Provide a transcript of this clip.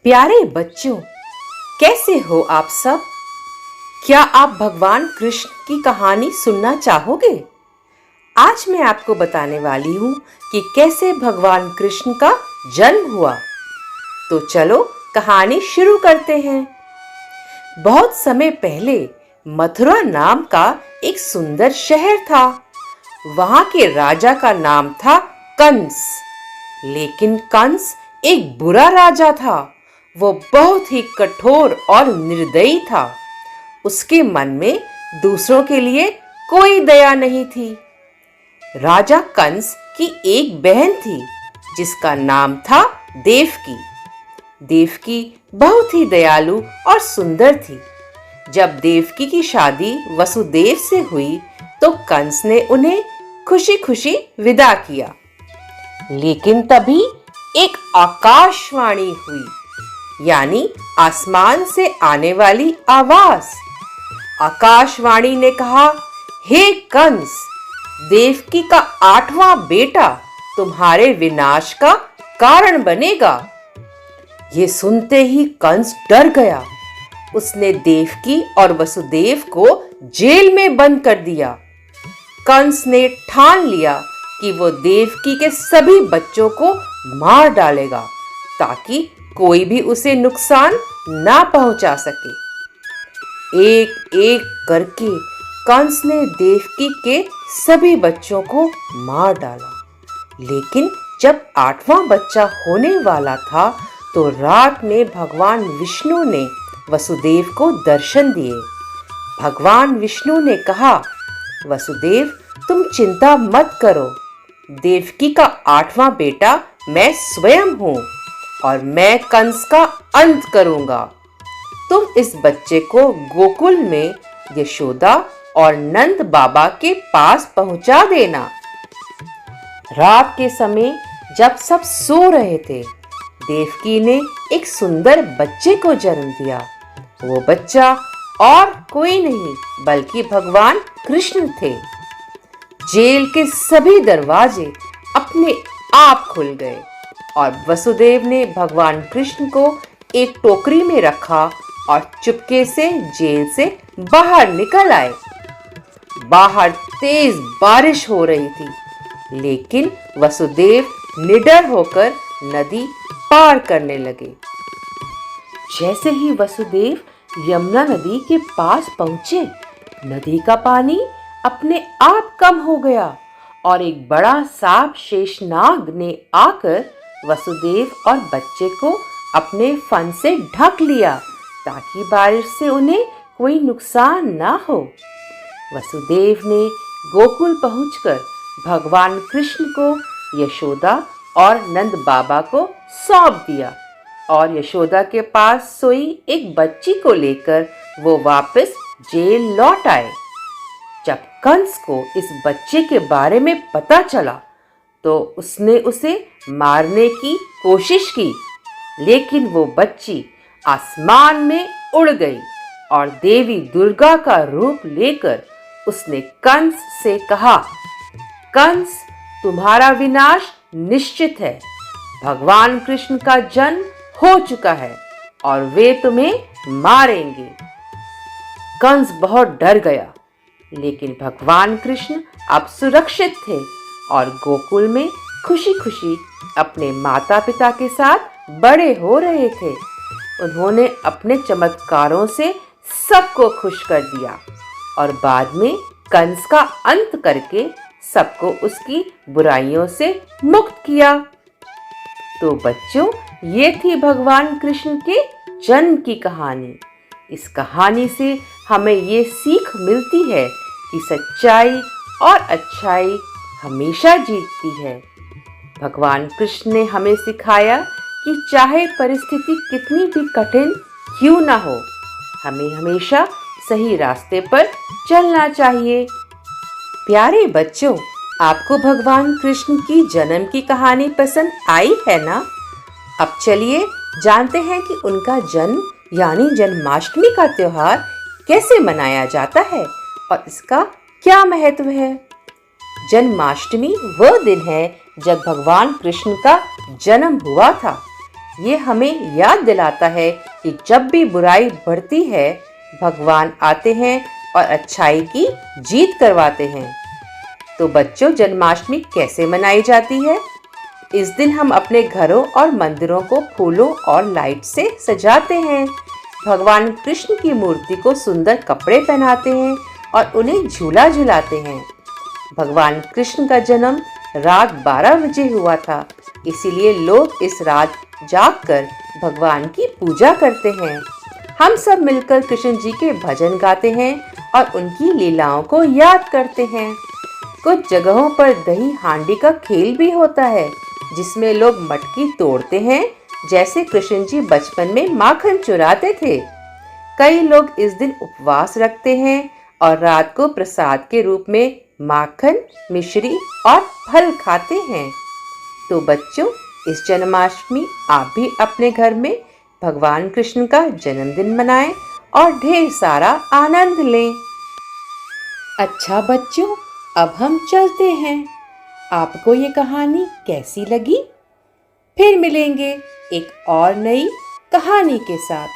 प्यारे बच्चों, कैसे हो आप सब? क्या आप भगवान कृष्ण की कहानी सुनना चाहोगे? आज मैं आपको बताने वाली हूँ कि कैसे भगवान कृष्ण का जन्म हुआ। तो चलो कहानी शुरू करते हैं। बहुत समय पहले मथुरा नाम का एक सुंदर शहर था। वहां के राजा का नाम था कंस। लेकिन कंस एक बुरा राजा था। वो बहुत ही कठोर और निर्दयी था। उसके मन में दूसरों के लिए कोई दया नहीं थी। राजा कंस की एक बहन थी जिसका नाम था देवकी। देवकी बहुत ही दयालु और सुंदर थी। जब देवकी की शादी वसुदेव से हुई तो कंस ने उन्हें खुशी खुशी विदा किया। लेकिन तभी एक आकाशवाणी हुई, यानी आसमान से आने वाली आवाज। आकाशवाणी ने कहा, हे कंस, देवकी का 8वां बेटा तुम्हारे विनाश का कारण बनेगा। ये सुनते ही कंस डर गया। उसने देवकी और वसुदेव को जेल में बंद कर दिया। कंस ने ठान लिया कि वो देवकी के सभी बच्चों को मार डालेगा ताकि कोई भी उसे नुकसान ना पहुंचा सके। एक एक करके कंस ने देवकी के सभी बच्चों को मार डाला। लेकिन जब 8वां बच्चा होने वाला था तो रात में भगवान विष्णु ने वसुदेव को दर्शन दिए। भगवान विष्णु ने कहा, वसुदेव, तुम चिंता मत करो। देवकी का 8वां बेटा मैं स्वयं हूं और मैं कंस का अंत करूंगा। तुम इस बच्चे को गोकुल में यशोदा और नंद बाबा के पास पहुंचा देना। रात के समय जब सब सो रहे थे, देवकी ने एक सुंदर बच्चे को जन्म दिया। वो बच्चा और कोई नहीं बल्कि भगवान कृष्ण थे। जेल के सभी दरवाजे अपने आप खुल गए और वसुदेव ने भगवान कृष्ण को एक टोकरी में रखा और चुपके से जेल से बाहर निकल आए। बाहर तेज बारिश हो रही थी, लेकिन वसुदेव निडर होकर नदी पार करने लगे। जैसे ही वसुदेव यमुना नदी के पास पहुंचे, नदी का पानी अपने आप कम हो गया और एक बड़ा सांप शेषनाग ने आकर वसुदेव और बच्चे को अपने फन से ढक लिया ताकि बारिश से उन्हें कोई नुकसान ना हो। वसुदेव ने गोकुल पहुंचकर भगवान कृष्ण को यशोदा और नंद बाबा को सौंप दिया और यशोदा के पास सोई एक बच्ची को लेकर वो वापस जेल लौट आए। जब कंस को इस बच्चे के बारे में पता चला तो उसने उसे मारने की कोशिश की, लेकिन वो बच्ची आसमान में उड़ गई और देवी दुर्गा का रूप लेकर उसने कंस से कहा, कंस, तुम्हारा विनाश निश्चित है। भगवान कृष्ण का जन्म हो चुका है और वे तुम्हें मारेंगे। कंस बहुत डर गया, लेकिन भगवान कृष्ण अब सुरक्षित थे और गोकुल में खुशी खुशी अपने माता पिता के साथ बड़े हो रहे थे। उन्होंने अपने चमत्कारों से सबको खुश कर दिया और बाद में कंस का अंत करके सबको उसकी बुराइयों से मुक्त किया। तो बच्चों, ये थी भगवान कृष्ण के जन्म की कहानी। इस कहानी से हमें ये सीख मिलती है कि सच्चाई और अच्छाई हमेशा जीतती है। भगवान कृष्ण ने हमें सिखाया कि चाहे परिस्थिति कितनी भी कठिन क्यों ना हो, हमें हमेशा सही रास्ते पर चलना चाहिए। प्यारे बच्चों, आपको भगवान कृष्ण की जन्म की कहानी पसंद आई है ना? अब चलिए जानते हैं कि उनका जन्म यानी जन्माष्टमी का त्योहार कैसे मनाया जाता है और इसका क्या महत्व है। जन्माष्टमी वह दिन है जब भगवान कृष्ण का जन्म हुआ था। ये हमें याद दिलाता है कि जब भी बुराई बढ़ती है, भगवान आते हैं और अच्छाई की जीत करवाते हैं। तो बच्चों, जन्माष्टमी कैसे मनाई जाती है? इस दिन हम अपने घरों और मंदिरों को फूलों और लाइट से सजाते हैं। भगवान कृष्ण की मूर्ति को सुंदर कपड़े पहनाते हैं और उन्हें झूला झुलाते हैं। भगवान कृष्ण का जन्म रात 12 बजे हुआ था, इसीलिए लोग इस रात जागकर भगवान की पूजा करते हैं। हम सब मिलकर कृष्ण जी के भजन गाते हैं और उनकी लीलाओं को याद करते हैं। कुछ जगहों पर दही हांडी का खेल भी होता है, जिसमें लोग मटकी तोड़ते हैं, जैसे कृष्ण जी बचपन में माखन चुराते थे। कई लोग इस दिन उपवास रखते हैं और रात को प्रसाद के रूप में माखन, मिश्री और फल खाते हैं। तो बच्चों, इस जन्माष्टमी आप भी अपने घर में भगवान कृष्ण का जन्मदिन मनाएं और ढेर सारा आनंद लें। अच्छा बच्चों, अब हम चलते हैं। आपको ये कहानी कैसी लगी? फिर मिलेंगे एक और नई कहानी के साथ।